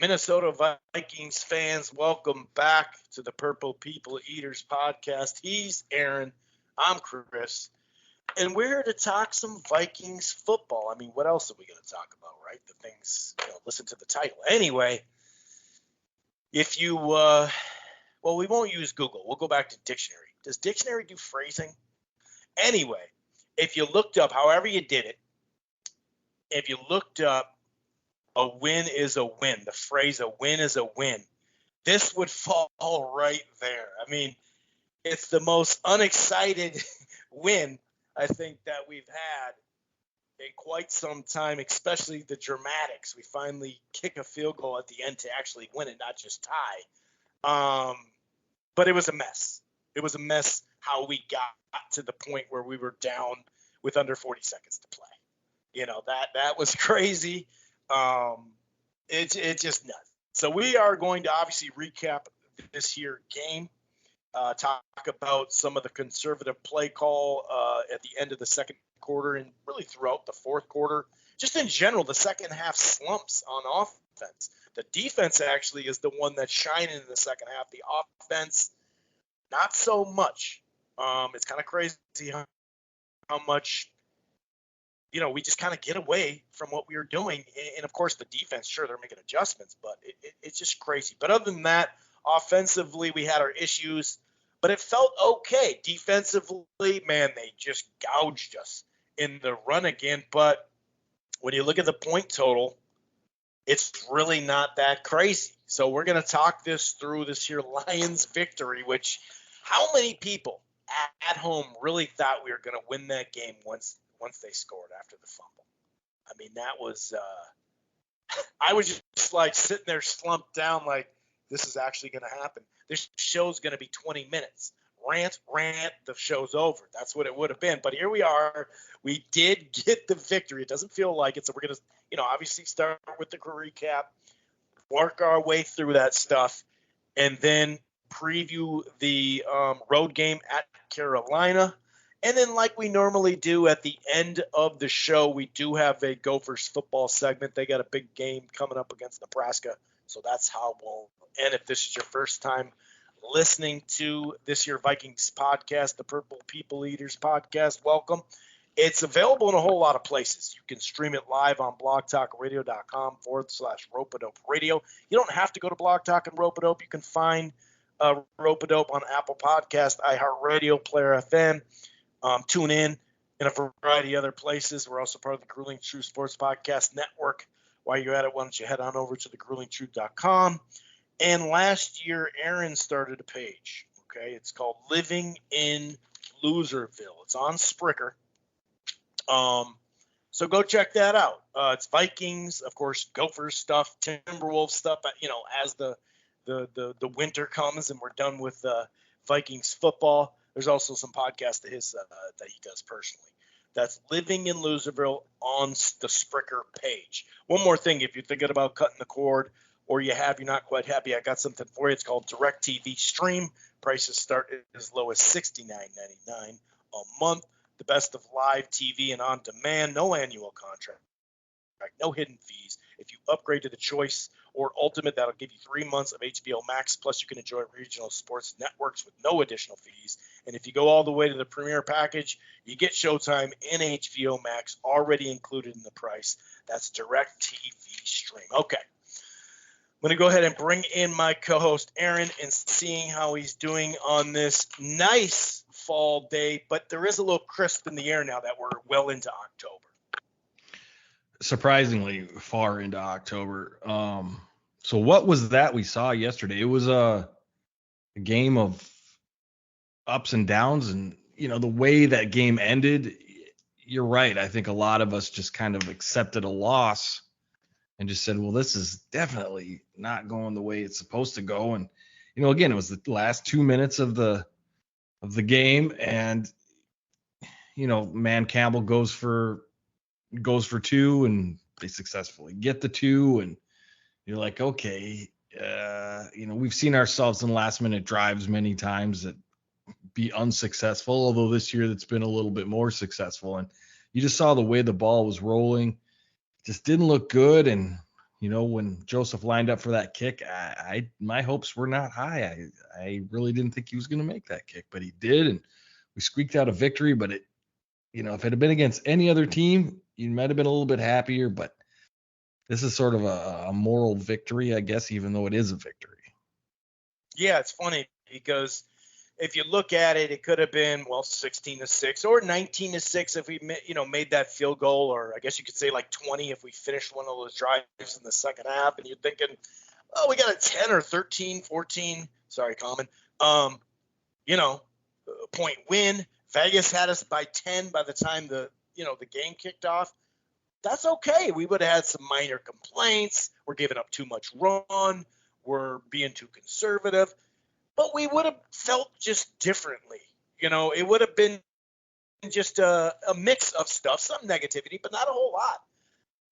Minnesota Vikings fans, welcome back to the Purple People Eaters podcast. He's Aaron, I'm Chris, and we're here to talk some Vikings football. I mean, what else are we going to talk about, right? The things, listen to the title. Anyway, if you, we won't use Google. We'll go back to dictionary. Does dictionary do phrasing? Anyway, if you looked up, however you did it, if you looked up, a win is a win. The phrase a win is a win. This would fall right there. I mean, it's the most unexcited win I think that we've had in quite some time, especially the dramatics. We finally kick a field goal at the end to actually win it, not just tie. But it was a mess. It was a mess how we got to the point where we were down with under 40 seconds to play. That was crazy. It's just nuts. So we are going to obviously recap this here game, talk about some of the conservative play call at the end of the second quarter and really throughout the fourth quarter. Just in general, the second half slumps on offense. The defense actually is the one that's shining in the second half. The offense, not so much. It's kind of crazy how much we just kind of get away from what we were doing. And, of course, the defense, sure, they're making adjustments, but it's just crazy. But other than that, offensively, we had our issues, but it felt okay. Defensively, man, they just gouged us in the run again. But when you look at the point total, it's really not that crazy. So we're going to talk this through this here Lions victory, which how many people at home really thought we were going to win that game once they scored after the fumble? I mean, that was I was just like sitting there slumped down like this is actually going to happen. This show's going to be 20 minutes. Rant, the show's over. That's what it would have been. But here we are. We did get the victory. It doesn't feel like it. So we're going to, obviously start with the recap, work our way through that stuff, and then preview the road game at Carolina. And then like we normally do at the end of the show, we do have a Gophers football segment. They got a big game coming up against Nebraska. So that's how we'll end. If this is your first time listening to this year Vikings podcast, the Purple People Eaters podcast, welcome. It's available in a whole lot of places. You can stream it live on blogtalkradio.com/Rope-A-Dope Radio. You don't have to go to Blog Talk and Rope-A-Dope. You can find Rope-A-Dope on Apple Podcast, iHeartRadio, Player FM. Tune in a variety of other places. We're also part of the Grueling Truth Sports Podcast Network. While you're at it, why don't you head on over to thegruelingtruth.com. And last year, Aaron started a page. Okay, it's called Living in Loserville. It's on Spricker. So go check that out. It's Vikings, of course, Gophers stuff, Timberwolves stuff. As the winter comes and we're done with Vikings football. There's also some podcasts of his that he does personally. That's Living in Loserville on the Spricker page. One more thing, if you're thinking about cutting the cord or you're not quite happy, I got something for you. It's called DirecTV Stream. Prices start as low as $69.99 a month. The best of live TV and on demand, no annual contract, no hidden fees. If you upgrade to the Choice or Ultimate, that'll give you 3 months of HBO Max, plus you can enjoy regional sports networks with no additional fees. And if you go all the way to the Premier package, you get Showtime and HBO Max already included in the price. That's DirecTV Stream. Okay. I'm going to go ahead and bring in my co-host, Aaron, and seeing how he's doing on this nice fall day. But there is a little crisp in the air now that we're well into October. Surprisingly far into October. So what was that we saw yesterday? It was a game of ups and downs, and the way that game ended, you're right. I think a lot of us just kind of accepted a loss and just said, well, this is definitely not going the way it's supposed to go. And again, it was the last 2 minutes of the game, and Man Campbell goes for 2, and they successfully get the 2, and you're like, okay, we've seen ourselves in last minute drives many times that be unsuccessful, although this year that's been a little bit more successful. And you just saw the way the ball was rolling, just didn't look good. And When Joseph lined up for that kick, my hopes were not high. I really didn't think he was going to make that kick, but he did, and we squeaked out a victory. But if it had been against any other team, you might have been a little bit happier. But this is sort of a moral victory, I guess, even though it is a victory. Yeah, it's funny because if you look at it, it could have been 16-6 or 19-6 if we made that field goal, or I guess you could say like 20 if we finished one of those drives in the second half. And you're thinking, oh, we got a 10 or 13, 14. Sorry, Common. Point win. Vegas had us by 10 by the time the game kicked off. That's okay. We would have had some minor complaints. We're giving up too much run. We're being too conservative. But we would have felt just differently. It would have been just a mix of stuff, some negativity, but not a whole lot.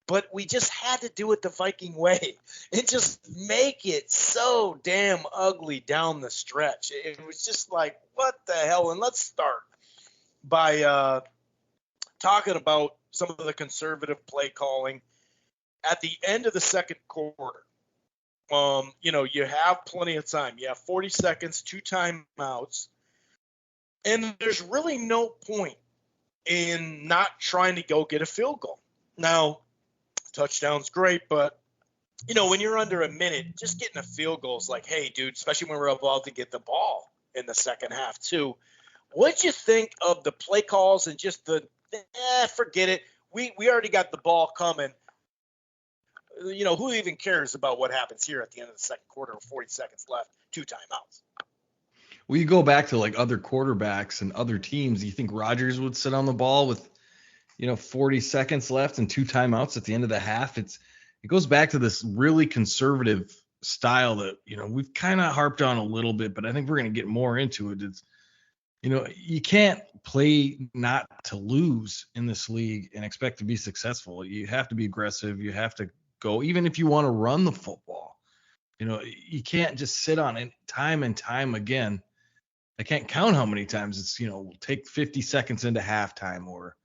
But we just had to do it the Viking way and just make it so damn ugly down the stretch. It was just like, what the hell? And let's start by talking about some of the conservative play calling at the end of the second quarter. You have plenty of time. You have 40 seconds, 2 timeouts, and there's really no point in not trying to go get a field goal. Now, touchdown's great, but, when you're under a minute, just getting a field goal is like, hey, dude, especially when we're about to get the ball in the second half, too. What'd you think of the play calls and just forget it. We already got the ball coming. Who even cares about what happens here at the end of the second quarter with 40 seconds left, 2 timeouts? Well, you go back to like other quarterbacks and other teams. You think Rodgers would sit on the ball with, 40 seconds left and 2 timeouts at the end of the half? It goes back to this really conservative style that, we've kind of harped on a little bit, but I think we're going to get more into it. It's, you can't play not to lose in this league and expect to be successful. You have to be aggressive. You have to go, even if you want to run the football. You can't just sit on it time and time again. I can't count how many times it's, we'll take 50 seconds into halftime or,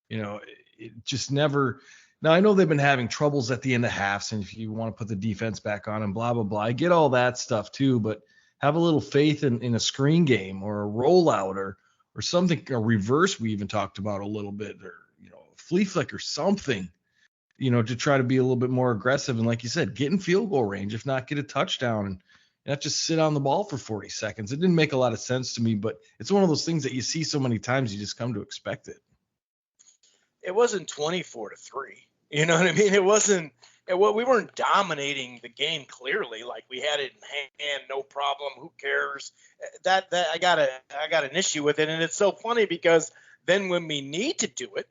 it just never. Now, I know they've been having troubles at the end of halves, and if you want to put the defense back on and blah, blah, blah, I get all that stuff too, but have a little faith in a screen game or a rollout or something, a reverse we even talked about a little bit, or, a flea flick or something, to try to be a little bit more aggressive. And like you said, get in field goal range, if not get a touchdown, and not just sit on the ball for 40 seconds. It didn't make a lot of sense to me, but it's one of those things that you see so many times, you just come to expect it. It wasn't 24-3. You know what I mean? It wasn't. We weren't dominating the game clearly. Like, we had it in hand, no problem. Who cares? That I got an issue with it, and it's so funny because then when we need to do it,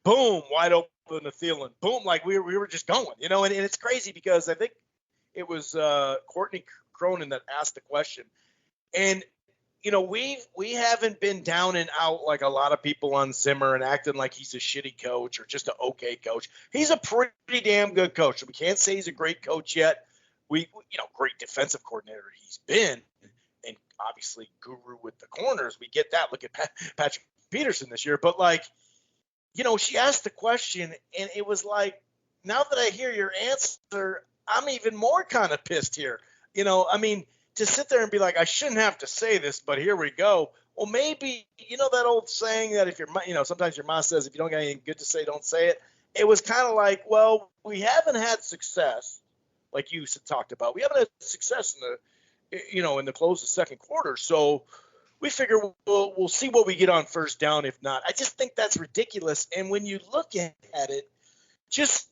boom, wide open to Thielen, boom, like we were just going, and it's crazy because I think it was Courtney Cronin that asked the question, and we haven't been down and out like a lot of people on Zimmer and acting like he's a shitty coach or just an okay coach. He's a pretty damn good coach. We can't say he's a great coach yet. Great defensive coordinator he's been, and obviously guru with the corners. We get that. Look at Patrick Peterson this year. But she asked the question, and it was like, now that I hear your answer, I'm even more kind of pissed here. To sit there and be like, I shouldn't have to say this, but here we go. Well, maybe, that old saying that if sometimes your mom says, if you don't got anything good to say, don't say it. It was kind of like, well, we haven't had success, like you talked about. We haven't had success in the close of the second quarter. So we figure we'll see what we get on first down. If not, I just think that's ridiculous. And when you look at it, just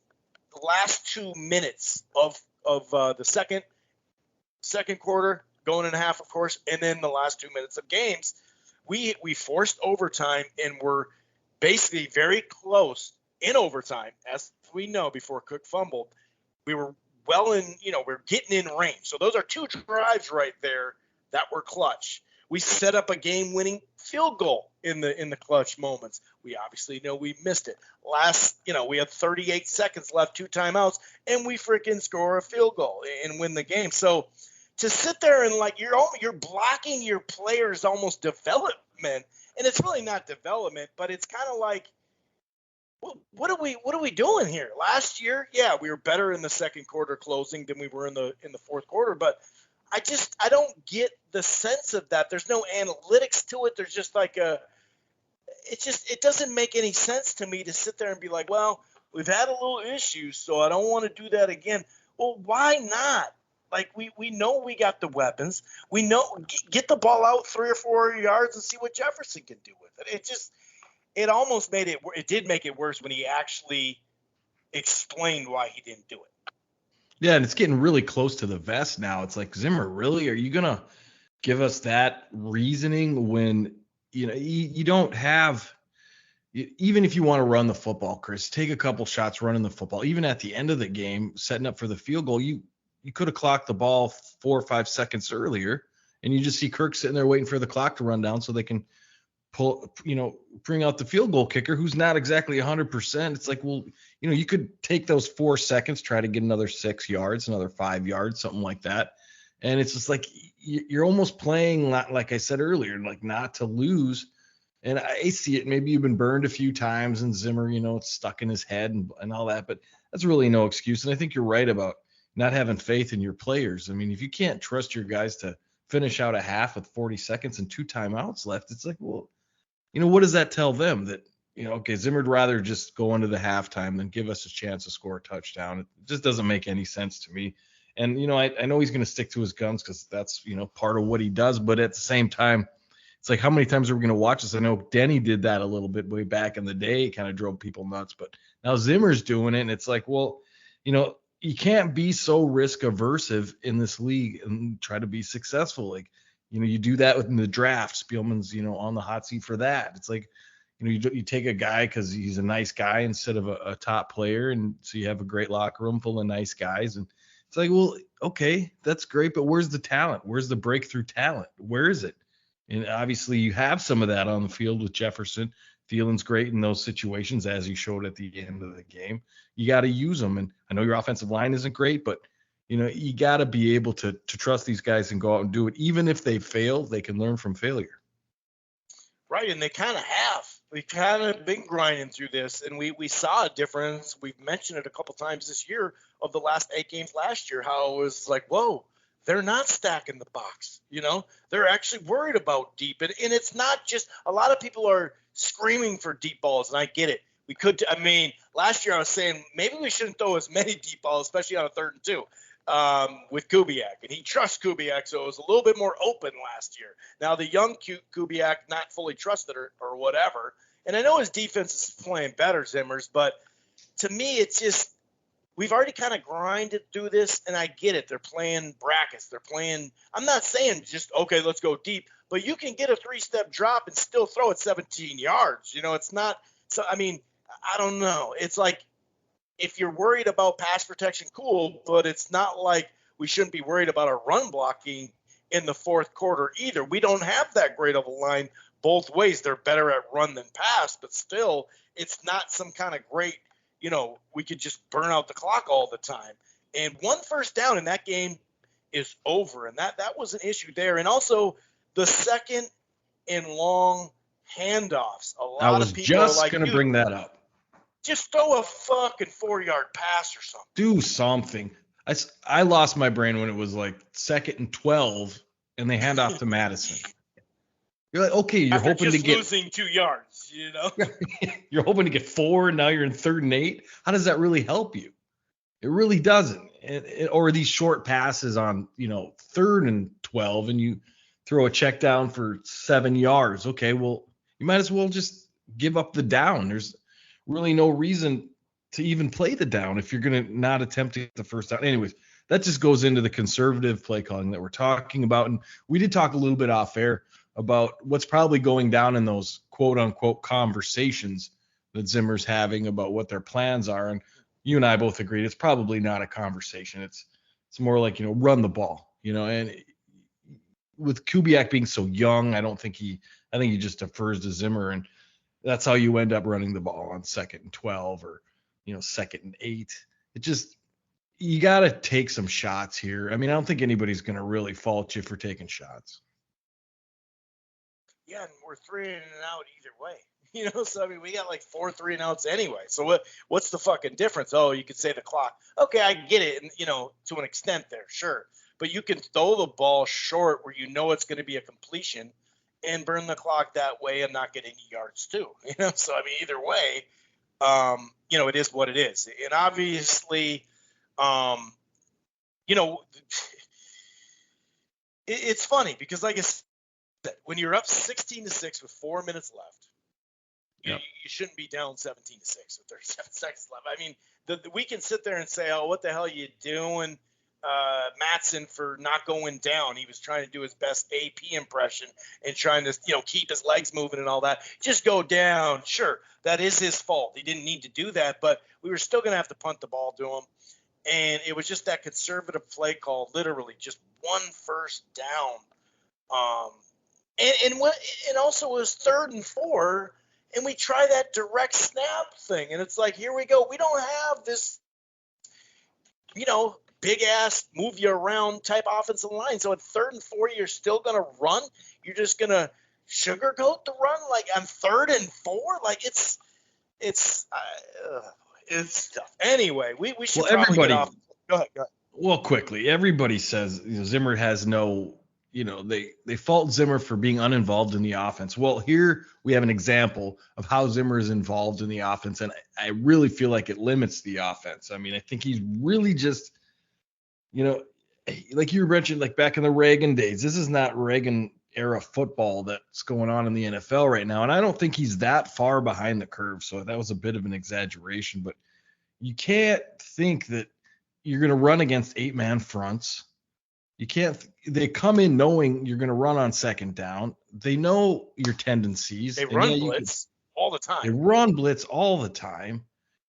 the last 2 minutes of the second quarter, going in a half, of course, and then the last 2 minutes of games, we forced overtime and were basically very close in overtime, as we know, before Cook fumbled. We were we're getting in range. So those are 2 drives right there that were clutch. We set up a game-winning field goal in the clutch moments. We obviously know we missed it. We had 38 seconds left, 2 timeouts, and we freaking score a field goal and win the game. So to sit there and you're blocking your players' almost development, and it's really not development, but it's kind of like, what are we doing here? Last year, yeah, we were better in the second quarter closing than we were in the fourth quarter, but I don't get the sense of that. There's no analytics to it. There's just like it doesn't make any sense to me to sit there and be like, well, we've had a little issue, so I don't want to do that again. Well, why not? Like we know we got the weapons. We know get the ball out 3 or 4 yards and see what Jefferson can do with it. It almost made it. It did make it worse when he actually explained why he didn't do it. Yeah, and it's getting really close to the vest now. It's like, Zimmer, really? Are you gonna give us that reasoning when you don't have? Even if you want to run the football, Chris, take a couple shots running the football. Even at the end of the game, setting up for the field goal, you could have clocked the ball 4 or 5 seconds earlier, and you just see Kirk sitting there waiting for the clock to run down so they can bring out the field goal kicker who's not exactly 100%. It's like, well, you could take those 4 seconds, try to get another 6 yards, another 5 yards, something like that. And it's just like you're almost playing, like I said earlier, like not to lose. And I see it. Maybe you've been burned a few times, and Zimmer, it's stuck in his head and all that. But that's really no excuse. And I think you're right about not having faith in your players. I mean, if you can't trust your guys to finish out a half with 40 seconds and 2 timeouts left, it's like, well, what does that tell them? That, okay, Zimmer'd rather just go into the halftime than give us a chance to score a touchdown. It just doesn't make any sense to me. And, I know he's going to stick to his guns because that's, part of what he does. But at the same time, it's like, how many times are we going to watch this? I know Denny did that a little bit way back in the day. It kind of drove people nuts. But now Zimmer's doing it, and it's like, well, you can't be so risk aversive in this league and try to be successful. Like, you do that within the draft. Spielman's, on the hot seat for that. It's like, you take a guy because he's a nice guy instead of a top player, and so you have a great locker room full of nice guys. And it's like, well, okay, that's great, but where's the talent? Where's the breakthrough talent? Where is it? And obviously you have some of that on the field with Jefferson. Thielen's great in those situations, as he showed at the end of the game. You got to use them. And I know your offensive line isn't great, but you got to be able to trust these guys and go out and do it. Even if they fail, they can learn from failure. Right, and they kind of have. We've kind of been grinding through this, and we saw a difference. We've mentioned it a couple times this year of the last 8 games last year, how it was like, whoa, they're not stacking the box. They're actually worried about deep. And it's not just – a lot of people are screaming for deep balls, and I get it. Last year I was saying maybe we shouldn't throw as many deep balls, especially on a 3rd and 2. With Kubiak, and he trusts Kubiak, so it was a little bit more open last year. Now the young Kubiak not fully trusted or whatever, and I know his defense is playing better, Zimmer's, but to me it's just we've already kind of grinded through this, and I get it. They're playing brackets. They're playing – I'm not saying just, okay, let's go deep, but you can get a 3-step drop and still throw it 17 yards. It's not – so, I don't know. It's like – if you're worried about pass protection, cool, but it's not like we shouldn't be worried about our run blocking in the 4th quarter either. We don't have that great of a line both ways. They're better at run than pass, but still, it's not some kind of great, we could just burn out the clock all the time. And 1 first down in that game is over, and that was an issue there. And also the 2nd and long handoffs. A lot of people are like, I was just going to bring that up. Just throw a fucking 4-yard pass or something. Do something. I lost my brain when it was like 2nd and 12 and they hand off to Madison. You're like, okay, you're After hoping to get losing 2 yards, You're hoping to get 4 and now you're in 3rd and 8. How does that really help you? It really doesn't. Or these short passes on, 3rd and 12 and you throw a check down for 7 yards. Okay, well, you might as well just give up the down. There's really no reason to even play the down if you're going to not attempt to get the first down. Anyways, that just goes into the conservative play calling that we're talking about. And we did talk a little bit off air about what's probably going down in those quote unquote conversations that Zimmer's having about what their plans are. And you and I both agreed it's probably not a conversation. It's more like, run the ball, and with Kubiak being so young, I think he just defers to Zimmer, and that's how you end up running the ball on 2nd and 12 or, 2nd and 8. It just, you got to take some shots here. I don't think anybody's going to really fault you for taking shots. Yeah, and we're 3 in and out either way. So I mean, we got like 4 3-and-outs anyway. So what's the fucking difference? Oh, you could say the clock. Okay, I get it, and to an extent there, sure. But you can throw the ball short where it's going to be a completion and burn the clock that way and not get any yards too. So I mean, either way, it is what it is. And obviously, it's funny because, like I said, when you're up 16-6 with 4 minutes left, Yep. you shouldn't be down 17-6 with 37 seconds left. I mean, we can sit there and say, "Oh, what the hell are you doing, Matson, for not going down?" He was trying to do his best AP impression and trying to, keep his legs moving and all that. Just go down. Sure, that is his fault. He didn't need to do that, but we were still going to have to punt the ball to him. And it was just that conservative play call, literally just one first down. And also it was 3rd and 4. And we try that direct snap thing, and it's like, here we go. We don't have this, big ass move you around type offensive line. So at 3rd and 4, you're still gonna run. You're just gonna sugarcoat the run like on 3rd and 4. Like it's tough. Anyway, we should probably get off. Go ahead. Well, quickly, everybody says Zimmer has no. They fault Zimmer for being uninvolved in the offense. Well, here we have an example of how Zimmer is involved in the offense, and I really feel like it limits the offense. I mean, I think he's really just, like you mentioned, like back in the Reagan days, this is not Reagan era football that's going on in the NFL right now, and I don't think he's that far behind the curve, so that was a bit of an exaggeration, but you can't think that you're going to run against 8-man fronts. You can't. They come in knowing you're going to run on 2nd down. They know your tendencies. They run blitz all the time. They run blitz all the time.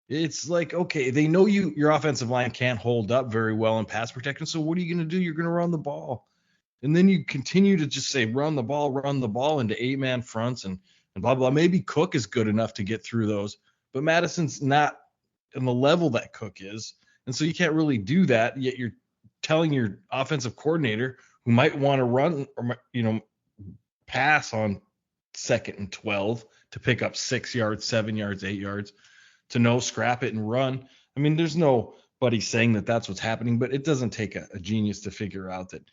It's like, okay, they know your offensive line can't hold up very well in pass protection. So what are you going to do? You're going to run the ball, and then you continue to just say run the ball into 8-man fronts and blah blah. Maybe Cook is good enough to get through those, but Madison's not on the level that Cook is, and so you can't really do that. Yet you're telling your offensive coordinator, who might want to run or pass on 2nd and 12 to pick up 6 yards, 7 yards, 8 yards, to no, scrap it and run. I mean, there's nobody saying that that's what's happening, but it doesn't take a genius to figure out that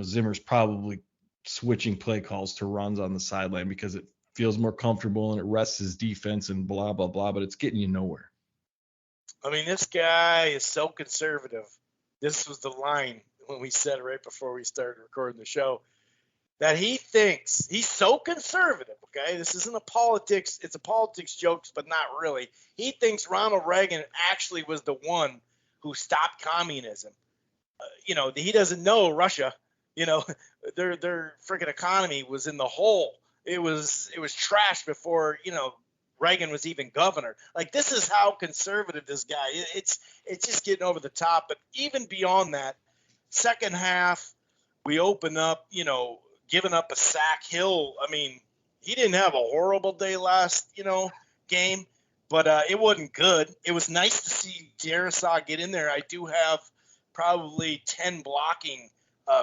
Zimmer's probably switching play calls to runs on the sideline because it feels more comfortable and it rests his defense and blah blah blah, but it's getting you nowhere. I mean, this guy is so conservative. This was the line when we said it right before we started recording the show, that he thinks he's so conservative. Okay, this isn't it's a politics joke, but not really. He thinks Ronald Reagan actually was the one who stopped communism. He doesn't know Russia. Their freaking economy was in the hole. It was trash before Reagan was even governor. Like, this is how conservative this guy is. It's just getting over the top. But even beyond that, second half, we open up, giving up a sack. Hill, I mean, he didn't have a horrible day last, game, but it wasn't good. It was nice to see Darisaw get in there. I do have probably 10 blocking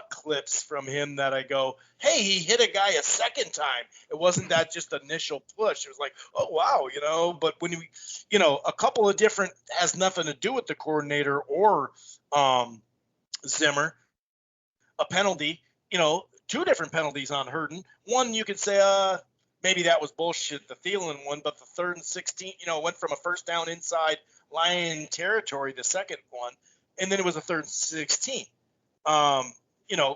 clips from him that I go, hey, he hit a guy a second time. It wasn't that just initial push. It was like, oh, wow, but when we, a couple of different, has nothing to do with the coordinator or Zimmer, a penalty, 2 different penalties on Hurden. One, you could say, maybe that was bullshit, the Thielen one, but the 3rd and 16, went from a first down inside Lion territory, the second one, and then it was a 3rd and 16.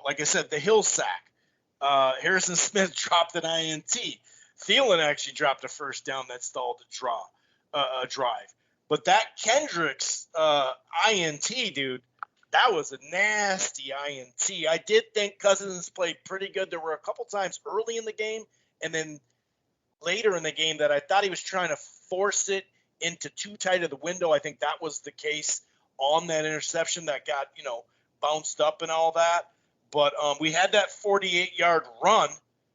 Like I said, the Hill sack. Harrison Smith dropped an INT. Thielen actually dropped a first down that stalled a drive. But that Kendricks INT, dude, that was a nasty INT. I did think Cousins played pretty good. There were a couple times early in the game and then later in the game that I thought he was trying to force it into too tight of the window. I think that was the case on that interception that got, bounced up and all that. But we had that 48-yard run,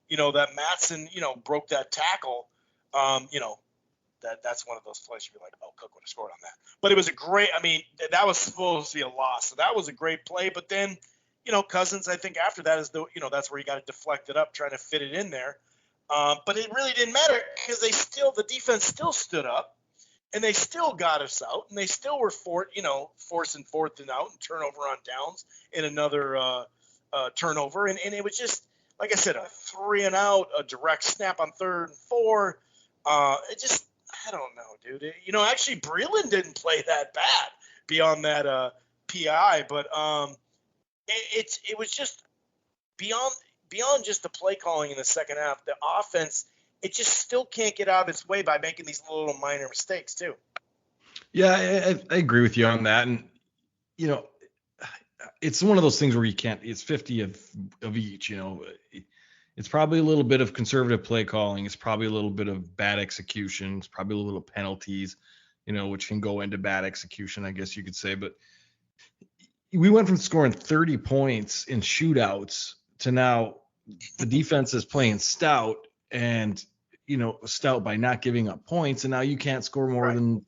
that Matson, broke that tackle. That's one of those plays you'd be like, oh, Cook would have scored on that. But it was that was supposed to be a loss. So that was a great play. But then, Cousins, I think after that is that's where you got to deflect it up, trying to fit it in there. But it really didn't matter because the defense still stood up and they still got us out and they still were forcing fourth and out and turnover on downs and another turnover. And it was just, like I said, a 3 and out, a direct snap on 3rd and 4. I don't know, dude. Actually Breland didn't play that bad beyond that PI, but it was just beyond just the play calling in the second half, the offense, it just still can't get out of its way by making these little minor mistakes too. Yeah, I agree with you on that. And, it's one of those things where you can't, it's 50 of each, it's probably a little bit of conservative play calling. It's probably a little bit of bad execution. It's probably a little penalties, which can go into bad execution, I guess you could say. But we went from scoring 30 points in shootouts to now the defense is playing stout and, stout by not giving up points. And now you can't score more than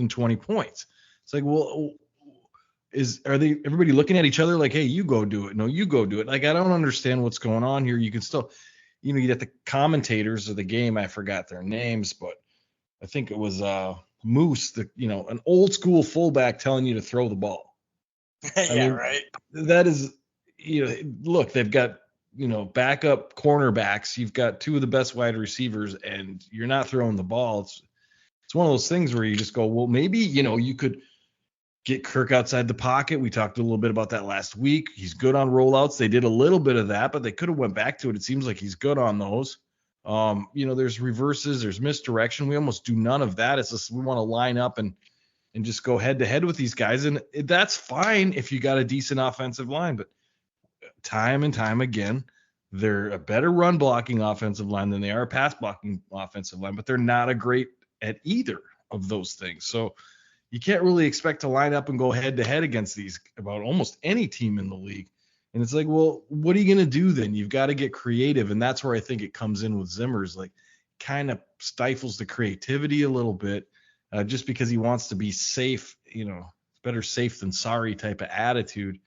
20 points. It's like, well, are everybody looking at each other like, hey, you go do it? No, you go do it. Like, I don't understand what's going on here. You can still, you get the commentators of the game. I forgot their names, but I think it was Moose, an old school fullback telling you to throw the ball. Right. That is, look, they've got, backup cornerbacks. You've got 2 of the best wide receivers and you're not throwing the ball. It's one of those things where you just go, well, maybe, you could get Kirk outside the pocket. We talked a little bit about that last week. He's good on rollouts. They did a little bit of that, but they could have went back to it. It seems like he's good on those. There's reverses, there's misdirection. We almost do none of that. It's just we want to line up and just go head to head with these guys. And that's fine if you got a decent offensive line, but time and time again, they're a better run blocking offensive line than they are a pass blocking offensive line, but they're not a great at either of those things. So you can't really expect to line up and go head to head against about almost any team in the league. And it's like, well, what are you going to do then? You've got to get creative. And that's where I think it comes in with Zimmer's, like, kind of stifles the creativity a little bit just because he wants to be safe, better safe than sorry type of attitude.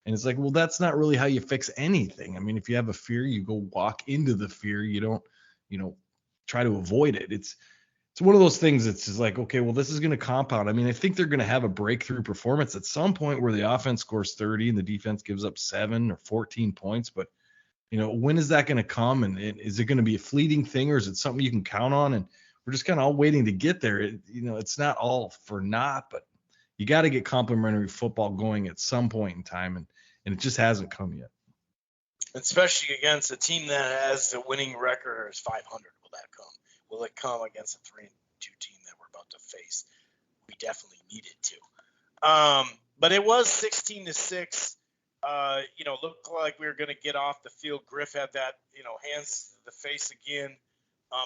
And it's like, well, that's not really how you fix anything. I mean, if you have a fear, you go walk into the fear. You don't, try to avoid it. It's one of those things that's just like, okay, well, this is going to compound. I mean, I think they're going to have a breakthrough performance at some point where the offense scores 30 and the defense gives up 7 or 14 points. But, when is that going to come? And is it going to be a fleeting thing, or is it something you can count on? And we're just kind of all waiting to get there. It's not all for naught, but you got to get complimentary football going at some point in time. And it just hasn't come yet. Especially against a team that has a winning record or is 500. Will that come? Will it come against a 3-2 team that we're about to face? We definitely need it to. But it was 16-6. Looked like we were going to get off the field. Griff had that, hands to the face again.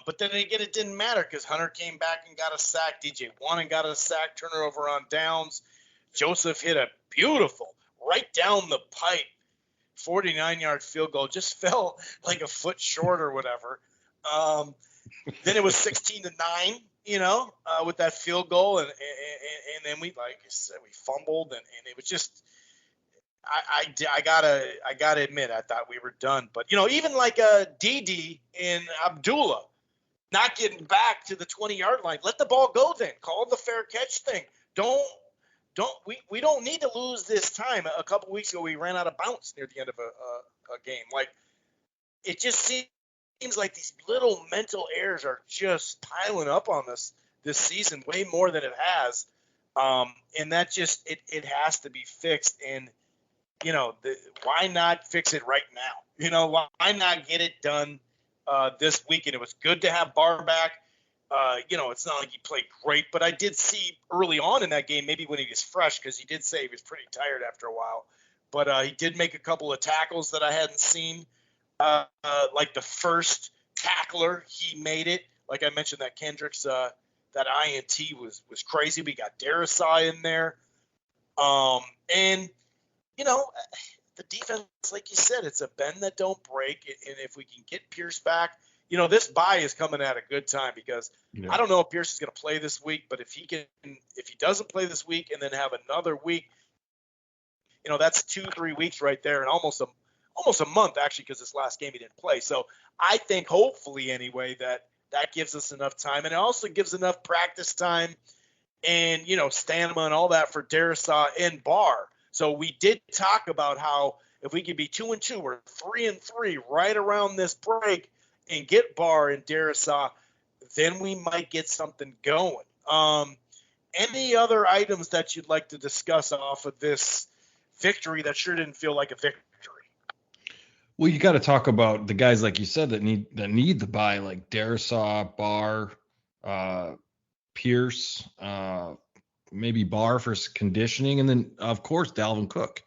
But then again, it didn't matter because Hunter came back and got a sack. DJ won and got a sack. Turnover on downs. Joseph hit a beautiful right down the pipe 49-yard field goal. Just fell like a foot short or whatever. Then it was 16-9, with that field goal, and then we, like I said, we fumbled, and it was just, I gotta admit, I thought we were done. But even like Dede and Abdullah not getting back to the 20-yard line, let the ball go. Then call the fair catch thing. We don't need to lose this time. A couple weeks ago, we ran out of bounds near the end of a game. Like, it just seems like these little mental errors are just piling up on us this season, way more than it has. And that just, it has to be fixed. And, why not fix it right now? Why not get it done this weekend? It was good to have Barr back. It's not like he played great, but I did see early on in that game, maybe when he was fresh, because he did say he was pretty tired after a while, but he did make a couple of tackles that I hadn't seen. Like the first tackler, he made it. Like I mentioned, that Kendricks, that INT was crazy. We got Darasai in there. And, the defense, like you said, it's a bend that don't break. And if we can get Pierce back, this bye is coming at a good time because I don't know if Pierce is going to play this week, but if he doesn't play this week and then have another week, that's 2-3 weeks right there, and almost a month actually, because this last game he didn't play. So I think, hopefully anyway, that gives us enough time. And it also gives enough practice time and, stamina and all that for Darrisaw and Barr. So we did talk about how if we could be 2-2 or 3-3 right around this break and get Barr and Darrisaw, then we might get something going. Any other items that you'd like to discuss off of this victory that sure didn't feel like a victory? Well, you got to talk about the guys, like you said, that need the bye, like Darrisaw, Barr, Pierce, maybe Barr for conditioning, and then of course Dalvin Cook.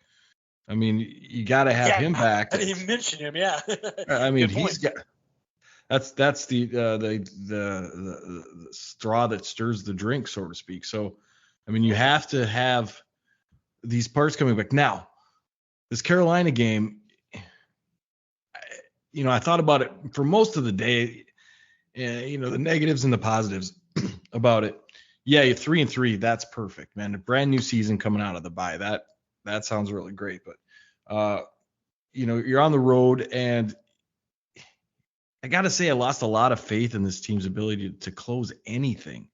I mean, you got to have him back. I didn't even mention him. Yeah. I mean, he's got. That's the straw that stirs the drink, so to speak. So, I mean, you have to have these parts coming back. Now, this Carolina game, I thought about it for most of the day, the negatives and the positives about it. Yeah, you're 3-3. That's perfect, man. A brand new season coming out of the bye. That sounds really great. But, you're on the road, and I got to say, I lost a lot of faith in this team's ability to close anything.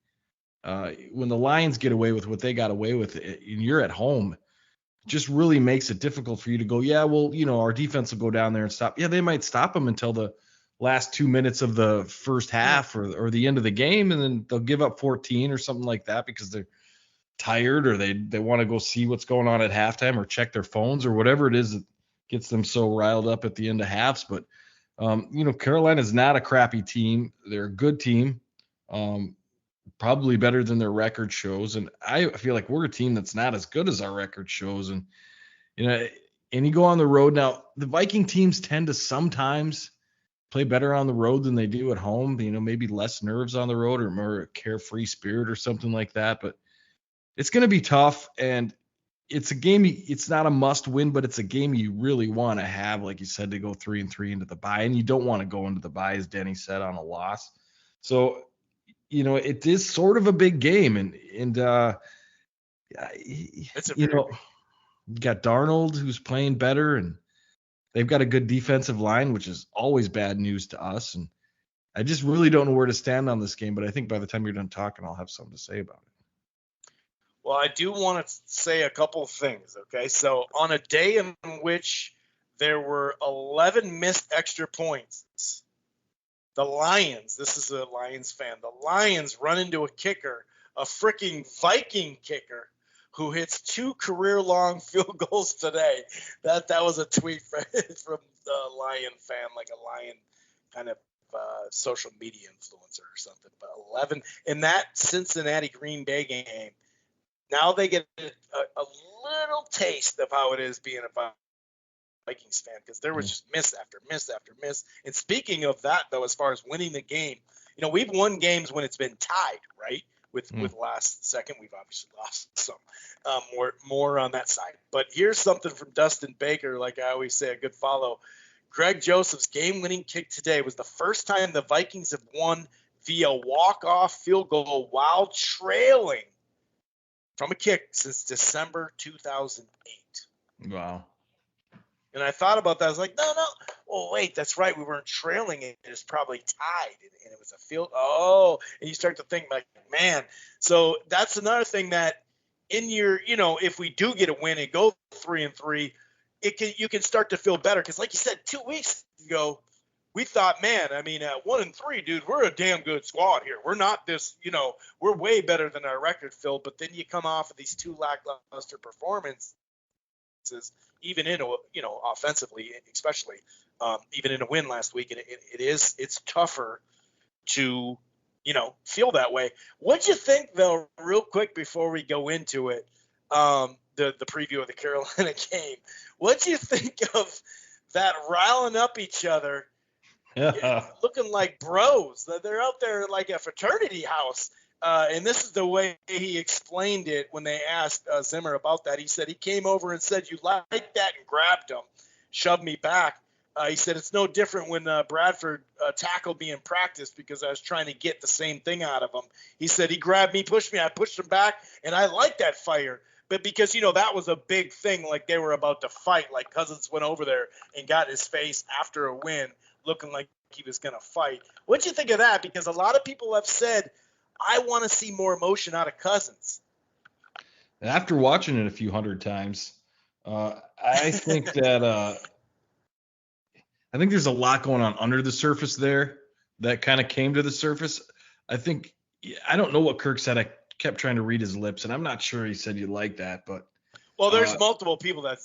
When the Lions get away with what they got away with, and you're at home, it just really makes it difficult for you to go, yeah, well, our defense will go down there and stop. Yeah, they might stop them until the last 2 minutes of the first half or the end of the game, and then they'll give up 14 or something like that because they're tired or they want to go see what's going on at halftime or check their phones or whatever it is that gets them so riled up at the end of halves. But Carolina's not a crappy team. They're a good team, probably better than their record shows. And I feel like we're a team that's not as good as our record shows. And, and you go on the road. Now, the Viking teams tend to sometimes play better on the road than they do at home. Maybe less nerves on the road or more a carefree spirit or something like that. But it's going to be tough. And it's a game, it's not a must win, but it's a game you really want to have, like you said, to go 3-3 into the bye. And you don't want to go into the bye, as Denny said, on a loss. So, it is sort of a big game. And it's you got Darnold, who's playing better, and they've got a good defensive line, which is always bad news to us. And I just really don't know where to stand on this game, but I think by the time you're done talking, I'll have something to say about it. Well, I do want to say a couple of things, okay? So on a day in which there were 11 missed extra points, the Lions, this is a Lions fan, the Lions run into a kicker, a freaking Viking kicker, who hits 2 career-long field goals today. That was a tweet from the Lion fan, like a Lion kind of social media influencer or something. But 11 in that Cincinnati Green Bay game. Now they get a little taste of how it is being a Vikings fan, because there was just miss after miss after miss. And speaking of that, though, as far as winning the game, we've won games when it's been tied, right? With last second, we've obviously lost some. More on that side. But here's something from Dustin Baker, like I always say, a good follow. Greg Joseph's game-winning kick today was the first time the Vikings have won via walk-off field goal while trailing from a kick since December 2008. Wow. And I thought about that. I was like, no. Oh, wait, that's right. We weren't trailing. It was probably tied, and it was a field. Oh, and you start to think, like, man. So that's another thing that in your, if we do get a win and go 3-3, you can start to feel better. Because like you said, 2 weeks ago, we thought, man, at 1-3, dude, we're a damn good squad here. We're not this, we're way better than our record, Phil. But then you come off of these 2 lackluster performances, even in offensively, especially even in a win last week, and it's tougher to feel that way. What'd you think, though, real quick before we go into it, the preview of the Carolina game? What'd you think of that riling up each other? Looking like bros. They're out there like a fraternity house. And this is the way he explained it when they asked Zimmer about that. He said he came over and said, "You like that?" and grabbed him, shoved me back. He said it's no different when Bradford tackled me in practice because I was trying to get the same thing out of him. He said he grabbed me, pushed me, I pushed him back, and I like that fire. But because, that was a big thing, like they were about to fight. Like Cousins went over there and got his face after a win, looking like he was going to fight. What'd you think of that? Because a lot of people have said, I want to see more emotion out of Cousins. After watching it a few hundred times, I think that I think there's a lot going on under the surface there that kind of came to the surface. I don't know what Kirk said. I kept trying to read his lips, and I'm not sure he said you like that, but well, there's multiple people that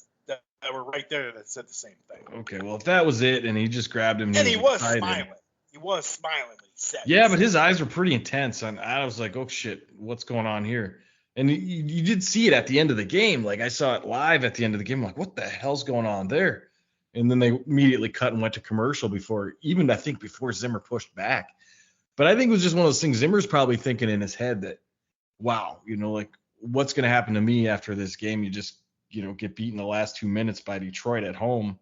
were right there that said the same thing. Okay, well, if that was it, and he just grabbed him, and he was smiling. He was smiling when he said. Yeah, but his eyes were pretty intense, and I was like, "Oh shit, what's going on here?" And you did see it at the end of the game. Like I saw it live at the end of the game. I'm like, what the hell's going on there? And then they immediately cut and went to commercial before Zimmer pushed back. But I think it was just one of those things. Zimmer's probably thinking in his head that, wow, like what's going to happen to me after this game? You just, get beaten the last 2 minutes by Detroit at home,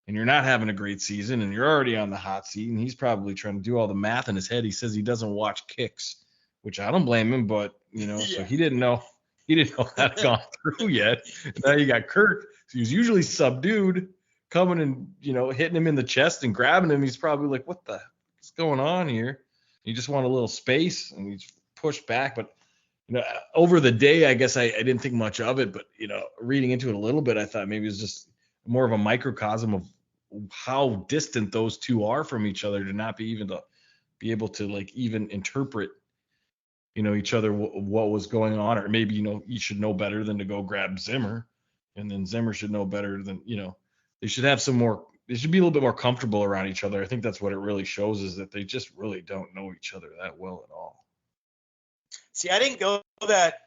and you're not having a great season, and you're already on the hot seat. And he's probably trying to do all the math in his head. He says he doesn't watch kicks, which I don't blame him, but so he didn't know that had gone through yet. And now you got Kirk, who's usually subdued, coming and hitting him in the chest and grabbing him. He's probably like, what the heck's going on here? You just want a little space, and he's pushed back. But over the day, I guess I didn't think much of it, but reading into it a little bit, I thought maybe it was just more of a microcosm of how distant those two are from each other to not be able to like even interpret each other, what was going on. Or maybe you should know better than to go grab Zimmer, and then Zimmer should know better than they should have they should be a little bit more comfortable around each other. I think that's what it really shows, is that they just really don't know each other that well at all. See, I didn't go that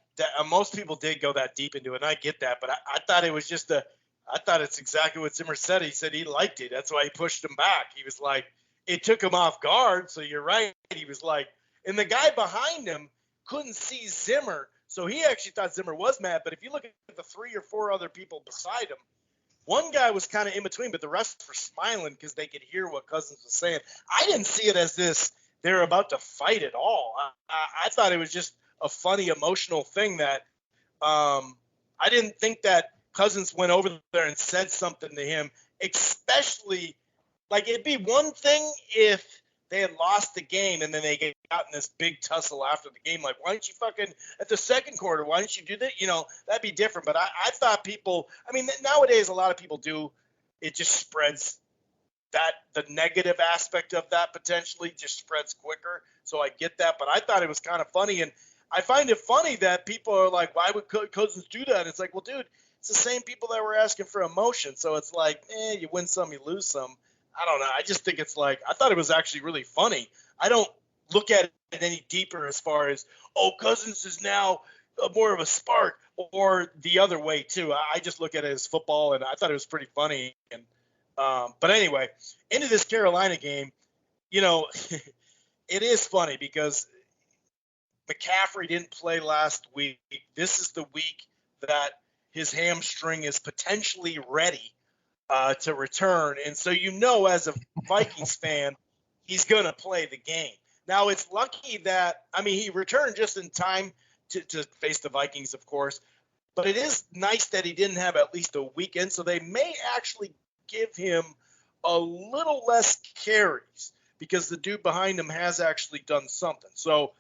most people did go that deep into it, and I get that, but I thought it was just I thought it's exactly what Zimmer said. He said he liked it. That's why he pushed him back. He was like, it took him off guard. So you're right. He was like, and the guy behind him couldn't see Zimmer, so he actually thought Zimmer was mad. But if you look at the 3 or 4 other people beside him, one guy was kind of in between, but the rest were smiling because they could hear what Cousins was saying. I didn't see it as they were about to fight at all. I thought it was just a funny, emotional thing that I didn't think that Cousins went over there and said something to him, especially like it'd be one thing if they had lost the game and then they got in this big tussle after the game. Like, why don't you fucking at the second quarter? Why don't you do that? That'd be different. But I thought people. I mean, nowadays a lot of people do. It just spreads the negative aspect of that potentially just spreads quicker. So I get that. But I thought it was kind of funny, and I find it funny that people are like, why would Cousins do that? It's like, well, dude, it's the same people that were asking for emotion. So it's like, you win some, you lose some. I don't know. I just think it's like, I thought it was actually really funny. I don't look at it any deeper as far as, Cousins is now more of a spark, or the other way too. I just look at it as football, and I thought it was pretty funny. And but anyway, into this Carolina game, it is funny because McCaffrey didn't play last week. This is the week that his hamstring is potentially ready to return. And so, as a Vikings fan, he's going to play the game. Now, it's lucky that, he returned just in time to face the Vikings, of course. But it is nice that he didn't have at least a weekend, so they may actually give him a little less carries because the dude behind him has actually done something. So,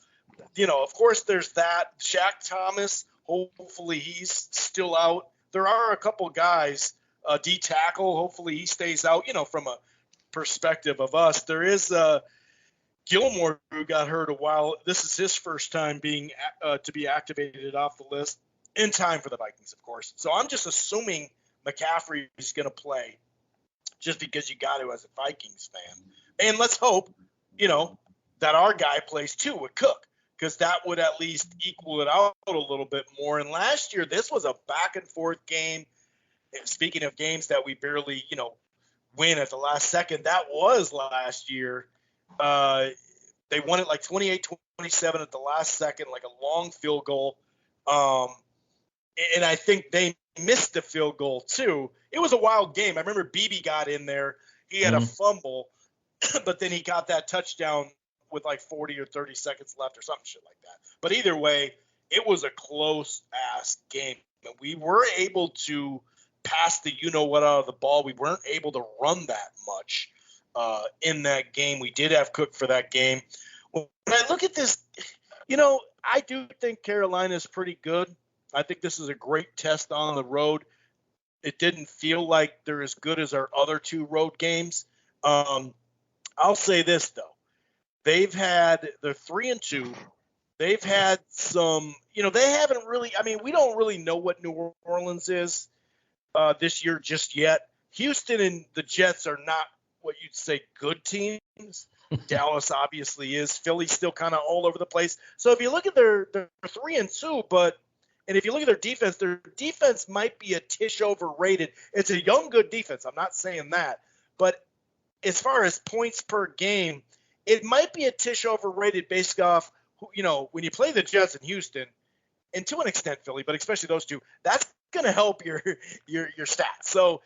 of course, there's that. Shaq Thomas, hopefully he's still out. There are a couple guys, D tackle, hopefully he stays out, from a perspective of us. There is Gilmore, who got hurt a while. This is his first time being to be activated off the list in time for the Vikings, of course. So I'm just assuming McCaffrey is going to play just because you got to as a Vikings fan. And let's hope, that our guy plays too with Cook, because that would at least equal it out a little bit more. And last year, this was a back-and-forth game. And speaking of games that we barely, win at the last second, that was last year. They won it like 28-27 at the last second, like a long field goal. And I think they missed the field goal, too. It was a wild game. I remember Beebe got in there. He had a fumble, but then he got that touchdown with like 40 or 30 seconds left or something shit like that. But either way, it was a close-ass game. And we were able to pass the you-know-what out of the ball. We weren't able to run that much. in that game. We did have Cook for that game. When I look at this, I do think Carolina is pretty good. I think this is a great test on the road. It didn't feel like they're as good as our other two road games. I'll say this, though. They're 3-2. They've had some, they haven't really, we don't really know what New Orleans is this year just yet. Houston and the Jets are not what you'd say good teams. Dallas obviously is. Philly's still kind of all over the place. So if you look at their 3-2, and if you look at their defense might be a tish overrated. It's a young, good defense. I'm not saying that. But as far as points per game, it might be a tish overrated based off, when you play the Jets in Houston, and to an extent Philly, but especially those two, that's going to help your stats. So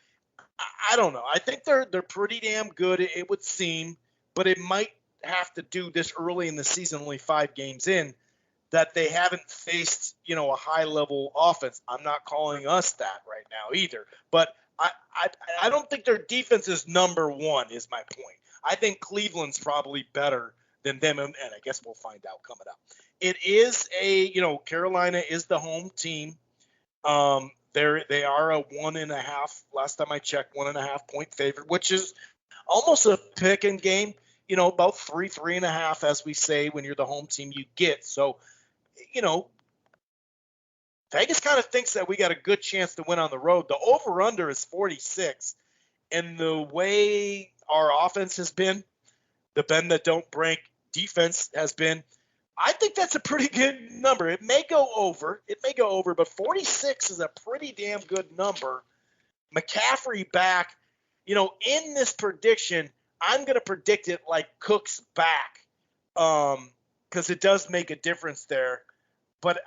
I don't know. I think they're pretty damn good, it would seem, but it might have to do this early in the season, only 5 games in, that they haven't faced, a high-level offense. I'm not calling us that right now either. But I don't think their defense is number one is my point. I think Cleveland's probably better than them, and I guess we'll find out coming up. It is Carolina is the home team. They are a 1.5, last time I checked, 1.5 point favorite, which is almost a pick-and game, about 3.5, as we say, when you're the home team you get. So, Vegas kind of thinks that we got a good chance to win on the road. The over-under is 46, and the way our offense has been, the bend that don't break defense has been, I think that's a pretty good number. It may go over, but 46 is a pretty damn good number. McCaffrey back, in this prediction, I'm going to predict it like Cook's back, because it does make a difference there. But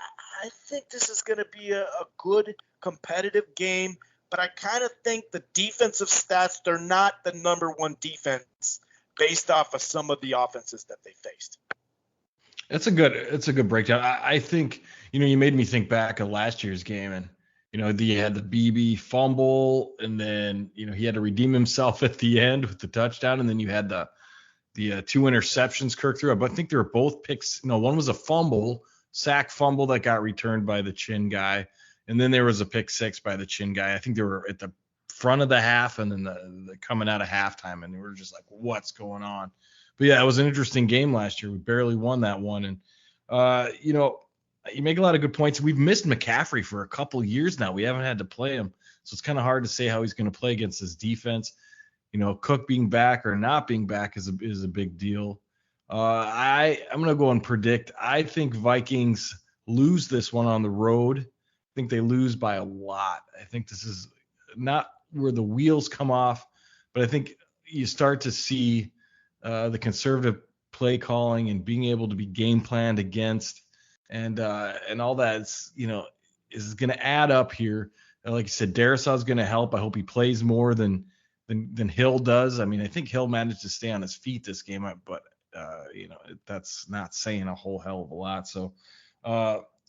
I think this is going to be a good competitive game, but I kind of think the defensive stats, they're not the number one defense based off of some of the offenses that they faced. It's a good breakdown. I think, you made me think back of last year's game, and, you had the BB fumble, and then, he had to redeem himself at the end with the touchdown. And then you had the 2 interceptions Kirk threw. But I think they were both picks. One was a sack fumble that got returned by the chin guy. And then there was a pick 6 by the chin guy. I think they were at the front of the half and then the coming out of halftime. And we were just like, what's going on? But yeah, it was an interesting game last year. We barely won that one. And, you make a lot of good points. We've missed McCaffrey for a couple years now. We haven't had to play him. So it's kind of hard to say how he's going to play against this defense. Cook being back or not being back is a big deal. I'm going to go and predict. I think Vikings lose this one on the road. I think they lose by a lot. I think this is not where the wheels come off, but I think you start to see the conservative play calling and being able to be game planned against, and all that is going to add up here. Like you said, Darrisaw's going to help. I hope he plays more than Hill does. I think Hill managed to stay on his feet this game, but that's not saying a whole hell of a lot. So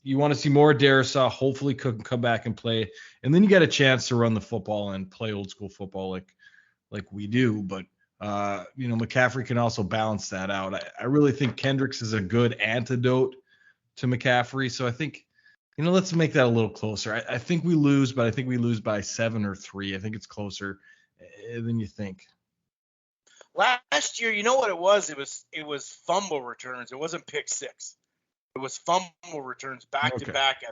you want to see more Darrisaw. Hopefully Cook can come back and play, and then you get a chance to run the football and play old school football like we do. But McCaffrey can also balance that out. I really think Kendricks is a good antidote to McCaffrey. So I think, let's make that a little closer. I think we lose, but I think we lose by 7 or 3. I think it's closer than you think. Last year, you know what it was? It was fumble returns. It wasn't pick 6. It was fumble returns back to back.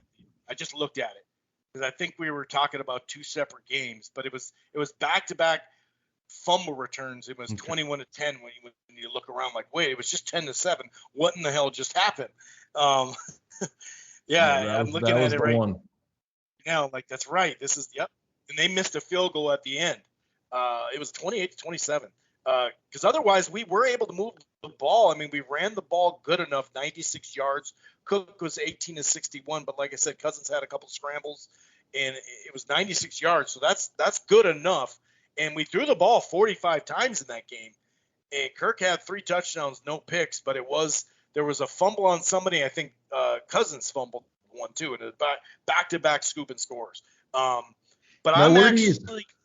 I just looked at it because I think we were talking about 2 separate games, but it was back to back fumble returns. It was 21-10 when you look around like, wait, it was just 10-7. What in the hell just happened? Yeah, I'm looking at it right now. Like, that's right. This is, yep. And they missed a field goal at the end. It was 28-27. Because otherwise we were able to move the ball. We ran the ball good enough, 96 yards. Cook was 18-61, but like I said, Cousins had a couple scrambles, and it was 96 yards. So that's good enough. And we threw the ball 45 times in that game. And Kirk had 3 touchdowns, no picks, but there was a fumble on somebody. I think Cousins fumbled one too, and back-to-back scoop and scores. But now, I'm actually –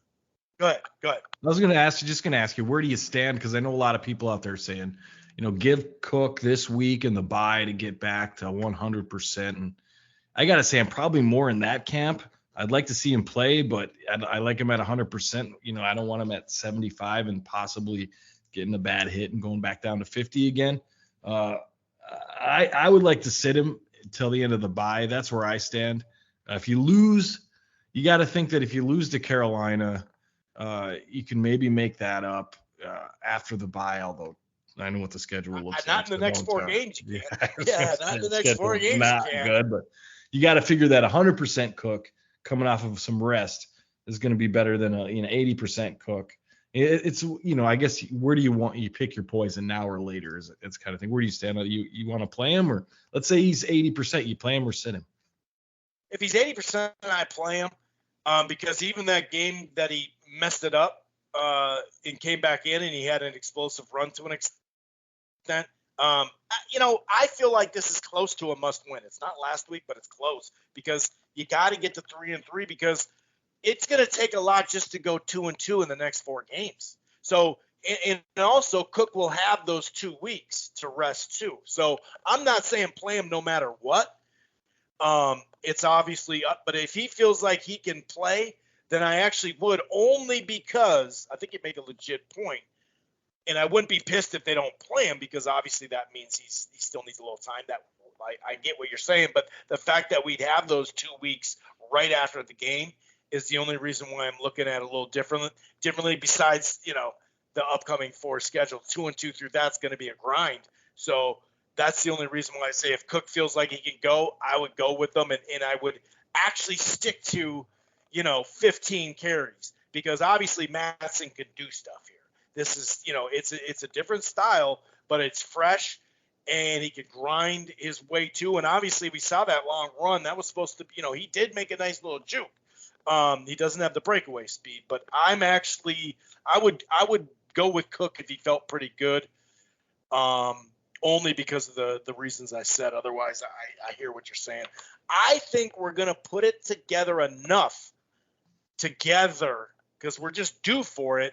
Go ahead. I was just going to ask you, where do you stand? Because I know a lot of people out there saying, give Cook this week and the bye to get back to 100%. And I got to say, I'm probably more in that camp. I'd like to see him play, but I like him at 100%. I don't want him at 75 and possibly getting a bad hit and going back down to 50 again. I would like to sit him until the end of the bye. That's where I stand. If you lose, you got to think that if you lose to Carolina, you can maybe make that up after the bye, although I know what the schedule looks like. Not in the next 4 games. Yeah, not in the next 4 games. Not good, but you got to figure that 100% Cook coming off of some rest is going to be better than a 80% Cook. It's I guess where do you pick your poison now or later? It's kind of thing. Where do you stand? You want to play him, or let's say he's 80%, you play him or sit him? If he's 80%, I play him because even that game that he messed it up and came back in and he had an explosive run to an extent. I feel like this is close to a must-win. It's not last week, but it's close because you got to get to 3-3 because it's going to take a lot just to go 2-2 in the next 4 games. So, and also Cook will have those 2 weeks to rest too. So I'm not saying play him no matter what. It's obviously up, but if he feels like he can play, then I actually would, only because I think you make a legit point. And I wouldn't be pissed if they don't play him because obviously that means he still needs a little time. That I get what you're saying, but the fact that we'd have those 2 weeks right after the game is the only reason why I'm looking at it a little differently. Besides, the upcoming 4 schedule, 2-2 through that's going to be a grind. So that's the only reason why I say if Cook feels like he can go, I would go with them, and I would actually stick to 15 carries because obviously Madsen can do stuff here. This is, it's a different style, but it's fresh, and he could grind his way too. And obviously we saw that long run. That was supposed to, he did make a nice little juke. He doesn't have the breakaway speed, but I would go with Cook if he felt pretty good, only because of the reasons I said. Otherwise, I hear what you're saying. I think we're going to put it together enough because we're just due for it.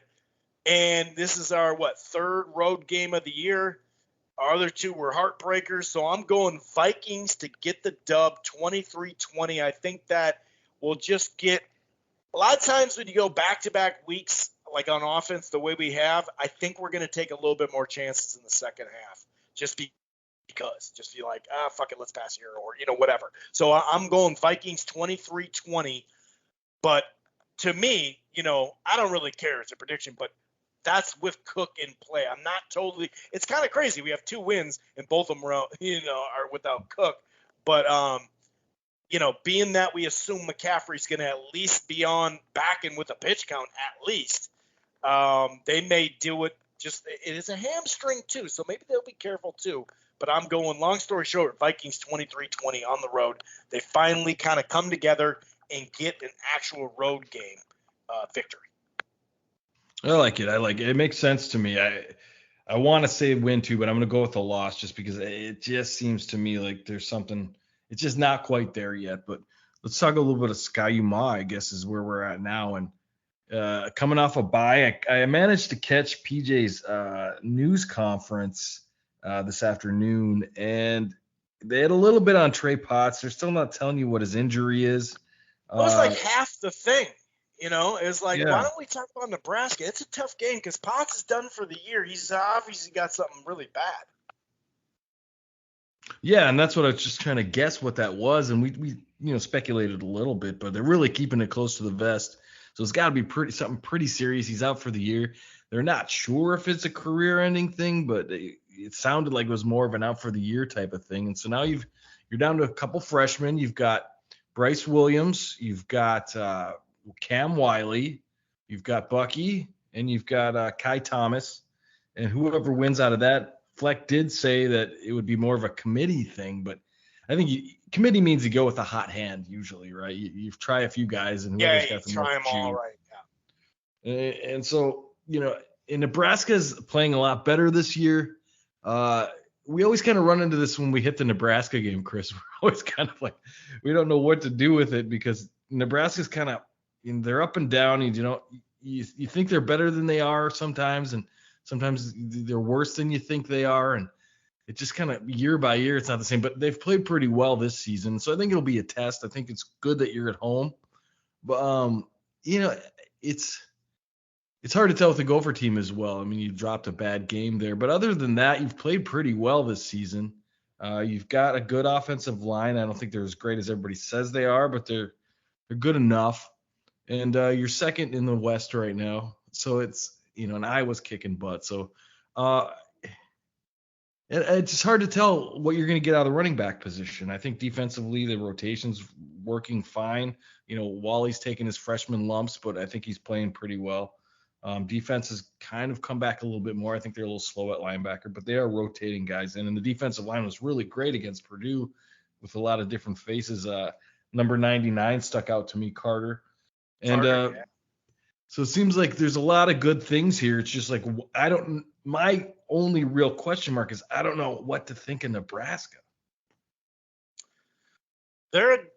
And this is our, 3rd road game of the year. Our other 2 were heartbreakers. So I'm going Vikings to get the dub 23-20. I think that we'll just get – a lot of times when you go back-to-back weeks, like on offense, the way we have, I think we're going to take a little bit more chances in the second half just because. Just be like, fuck it, let's pass here or, whatever. So I'm going Vikings 23-20. But to me, I don't really care. It's a prediction, but that's with Cook in play. I'm not totally – it's kind of crazy. We have 2 wins, and both of them are without Cook. But, being that we assume McCaffrey's going to at least be on back and with a pitch count at least, they may do it just – it is a hamstring too, so maybe they'll be careful too. But I'm going, long story short, Vikings 23-20 on the road. They finally kind of come together and get an actual road game victory. I like it. It makes sense to me. I want to say win too, but I'm going to go with a loss just because it just seems to me like there's something. It's just not quite there yet. But let's talk a little bit of Ski-U-Mah, I guess, is where we're at now. And coming off a bye, I managed to catch PJ's news conference this afternoon, and they had a little bit on Trey Potts. They're still not telling you what his injury is. It was like half the thing. It was like, Why don't we talk about Nebraska? It's a tough game because Potts is done for the year. He's obviously got something really bad. Yeah, and that's what I was just trying to guess what that was, and we speculated a little bit, but they're really keeping it close to the vest. So it's got to be something pretty serious. He's out for the year. They're not sure if it's a career-ending thing, but it sounded like it was more of an out for the year type of thing. And so now you're down to a couple freshmen. You've got Bryce Williams, you've got Cam Wiley, you've got Bucky, and you've got Kai Thomas. And whoever wins out of that, Fleck did say that it would be more of a committee thing, but I think committee means you go with a hot hand usually, right? You try a few guys and whoever's got the try them all right. Yeah. And so, and Nebraska's playing a lot better this year. We always kind of run into this when we hit the Nebraska game, Chris. We're always kind of like, we don't know what to do with it because Nebraska's kind of, they're up and down. you think they're better than they are sometimes, and sometimes they're worse than you think they are, and it just kind of year by year it's not the same. But they've played pretty well this season, so I think it'll be a test. I think it's good that you're at home, but it's hard to tell with the Gopher team as well. I mean, you dropped a bad game there, but other than that, you've played pretty well this season. You've got a good offensive line. I don't think they're as great as everybody says they are, but they're good enough. And you're second in the West right now, so it's and Iowa's kicking butt. So it's just hard to tell what you're going to get out of the running back position. I think defensively the rotation's working fine. Wally's taking his freshman lumps, but I think he's playing pretty well. Defense has kind of come back a little bit more. I think they're a little slow at linebacker, but they are rotating guys in. And the defensive line was really great against Purdue with a lot of different faces. Number 99 stuck out to me, Carter. And so it seems like there's a lot of good things here. It's just like my only real question mark is I don't know what to think of Nebraska. They're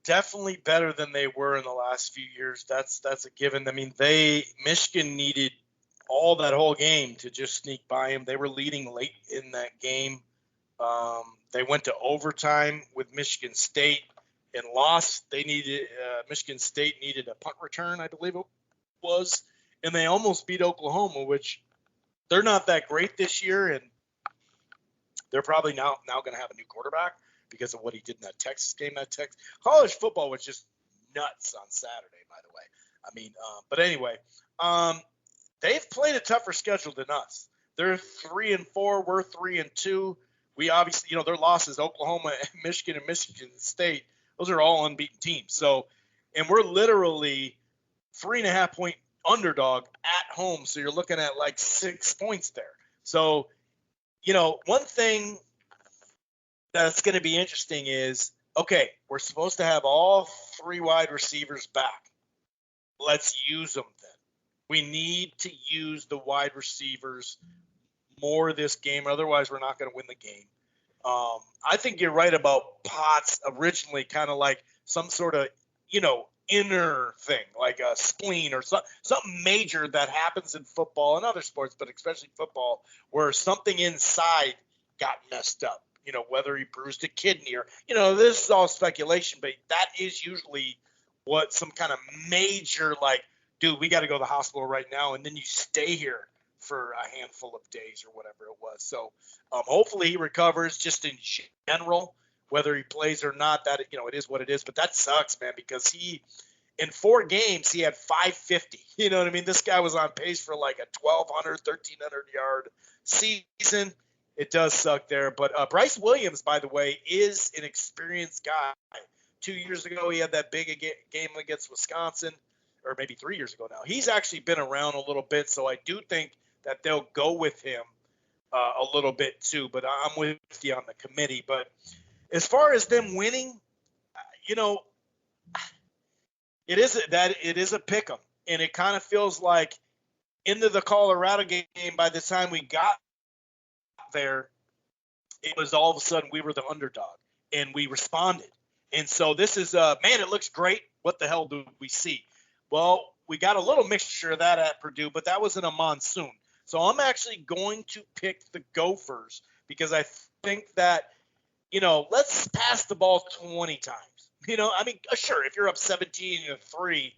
definitely better than they were in the last few years. That's a given. I mean, Michigan needed all that whole game to just sneak by them. They were leading late in that game. They went to overtime with Michigan State and lost. Michigan State needed a punt return, I believe it was, and they almost beat Oklahoma, which they're not that great this year, and they're probably now going to have a new quarterback because of what he did in that Texas game. College football was just nuts on Saturday, by the way. I mean, but anyway, they've played a tougher schedule than us. They're 3-4. We're 3-2. We obviously, their losses, Oklahoma, Michigan, and Michigan State, those are all unbeaten teams. So, and we're literally 3.5 point underdog at home. So you're looking at like 6 points there. So, one thing that's going to be interesting is, okay, we're supposed to have all 3 wide receivers back. Let's use them then. We need to use the wide receivers more this game. Otherwise, we're not going to win the game. I think you're right about Potts originally kind of like some sort of, inner thing, like a spleen or something major that happens in football and other sports, but especially football, where something inside got messed up, whether he bruised a kidney or, this is all speculation, but that is usually what some kind of major, like, dude, we got to go to the hospital right now. And then you stay here for a handful of days or whatever it was. So hopefully he recovers just in general, whether he plays or not. That, it is what it is. But that sucks, man, because in 4 games, he had 550. You know what I mean? This guy was on pace for like a 1,200, 1,300 yard season. It does suck there. But Bryce Williams, by the way, is an experienced guy. 2 years ago, he had that big game against Wisconsin, or maybe 3 years ago now. He's actually been around a little bit, so I do think that they'll go with him a little bit too. But I'm with you on the committee. But as far as them winning, it is a pick 'em, and it kind of feels like into the Colorado game. By the time we got there, it was all of a sudden we were the underdog, and we responded. And so this is man, it looks great. What the hell do we see? Well, we got a little mixture of that at Purdue, but that was in a monsoon. So I'm actually going to pick the Gophers because I think that, let's pass the ball 20 times. Sure, if you're up 17-3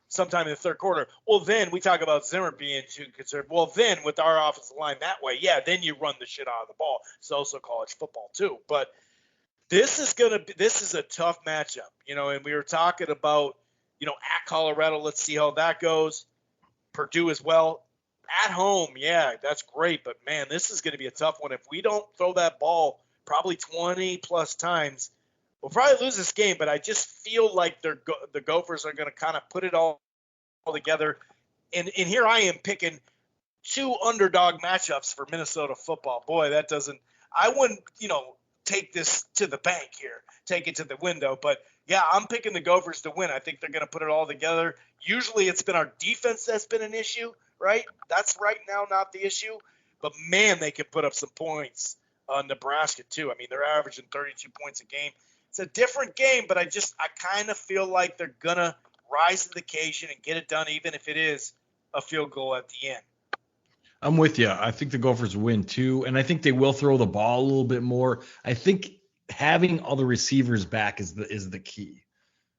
sometime in the third quarter, well, then we talk about Zimmer being too conservative. Well, then with our offensive line that way, yeah, then you run the shit out of the ball. It's also college football too. But this is a tough matchup, and we were talking about, at Colorado, let's see how that goes. Purdue as well. At home, yeah, that's great. But, man, this is going to be a tough one. If we don't throw that ball probably 20-plus times, we'll probably lose this game. But I just feel like the Gophers are going to kind of put it all together. And here I am picking 2 underdog matchups for Minnesota football. Boy, I wouldn't, take this to the bank here, take it to the window. But, yeah, I'm picking the Gophers to win. I think they're going to put it all together. Usually it's been our defense that's been an issue, right? That's right now not the issue. But, man, they can put up some points on Nebraska too. I mean, they're averaging 32 points a game. It's a different game, but I kind of feel like they're going to rise to the occasion and get it done, even if it is a field goal at the end. I'm with you. I think the Gophers win too, and I think they will throw the ball a little bit more. I think having all the receivers back is the key.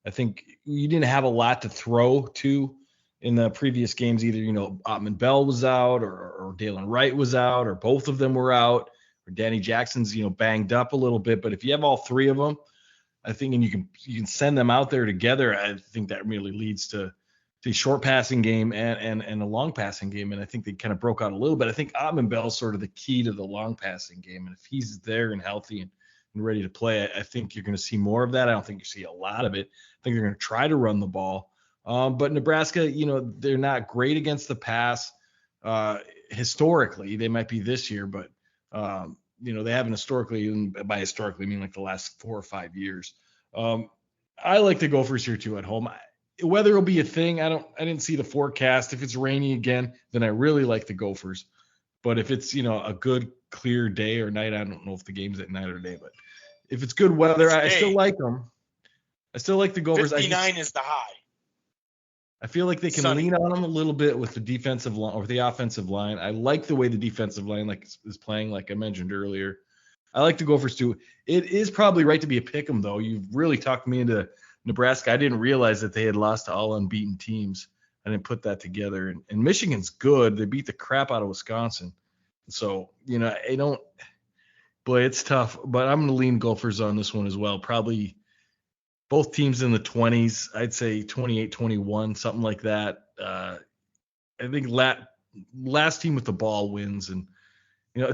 I think you didn't have a lot to throw to in the previous games. Either, Ottman Bell was out, or Dalen Wright was out, or both of them were out, or Danny Jackson's, banged up a little bit. But if you have all three of them, I think, and you can send them out there together, I think that really leads to the short passing game and a long passing game. And I think they kind of broke out a little bit. I think Ottman Bell's sort of the key to the long passing game. And if he's there and healthy and ready to play, I think you're going to see more of that. I don't think you see a lot of it. I think they're going to try to run the ball. But Nebraska, they're not great against the pass. Historically, they might be this year, but they haven't historically, and by historically I mean like the last 4 or 5 years. I like the Gophers here too at home. Weather will be a thing. I didn't see the forecast. If it's rainy again, then I really like the Gophers. But if it's, a good clear day or night, I don't know if the game's at night or day, but if it's good weather, I still like them. I still like the Gophers. 59 is the high. I feel like they can lean on them a little bit with the defensive line or the offensive line. I like the way the defensive line is playing, like I mentioned earlier. I like the Gophers too. It is probably right to be a pick 'em though. You've really talked me into Nebraska. I didn't realize that they had lost to all unbeaten teams. I didn't put that together. And Michigan's good. They beat the crap out of Wisconsin. So, boy, it's tough. But I'm going to lean Gophers on this one as well. Probably both teams in the 20s. I'd say 28-21, something like that. I think last team with the ball wins. And,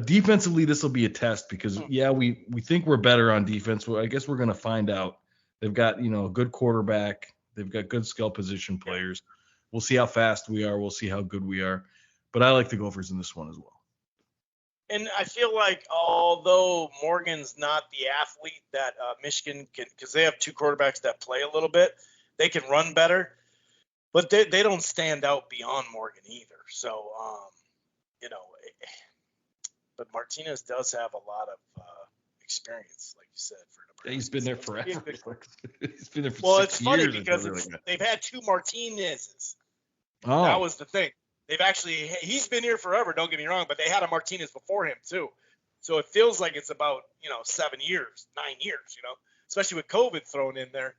defensively, this will be a test because, we think we're better on defense. Well, I guess we're going to find out. They've got, a good quarterback. They've got good skill position players. We'll see how fast we are. We'll see how good we are. But I like the Gophers in this one as well. And I feel like although Morgan's not the athlete that Michigan can, because they have two quarterbacks that play a little bit, they can run better, but they don't stand out beyond Morgan either. So, but Martinez does have a lot of experience, like you said, for Nebraska. He's been there forever. He's been there for 6 years. Well, it's funny because they've had two Martinez's. Oh. That was the thing. He's been here forever, don't get me wrong, but they had a Martinez before him too. So it feels like it's about, 7 years, 9 years, especially with COVID thrown in there.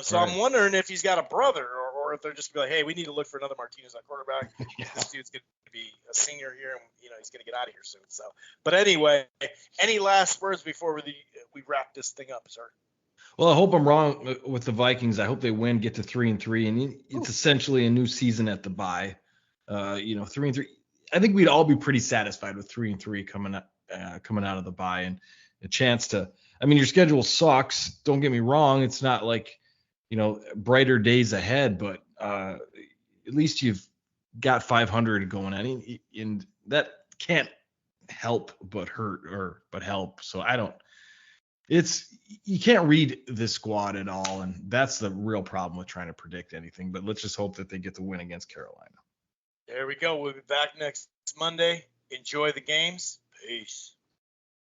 So right. I'm wondering if he's got a brother or if they're just going to be like, hey, we need to look for another Martinez at quarterback. Yeah. This dude's going to be a senior here and, he's going to get out of here soon. So, but anyway, any last words before we wrap this thing up, sir? Well, I hope I'm wrong with the Vikings. I hope they win, get to 3-3, and it's essentially a new season at the bye. 3-3. I think we'd all be pretty satisfied with 3-3 coming out of the bye and a chance to. I mean, your schedule sucks. Don't get me wrong. It's not like brighter days ahead, but at least you've got 500 going on, and that can't help but hurt but help. So you can't read this squad at all, and that's the real problem with trying to predict anything. But let's just hope that they get the win against Carolina. There we go. We'll be back next Monday. Enjoy the games. Peace.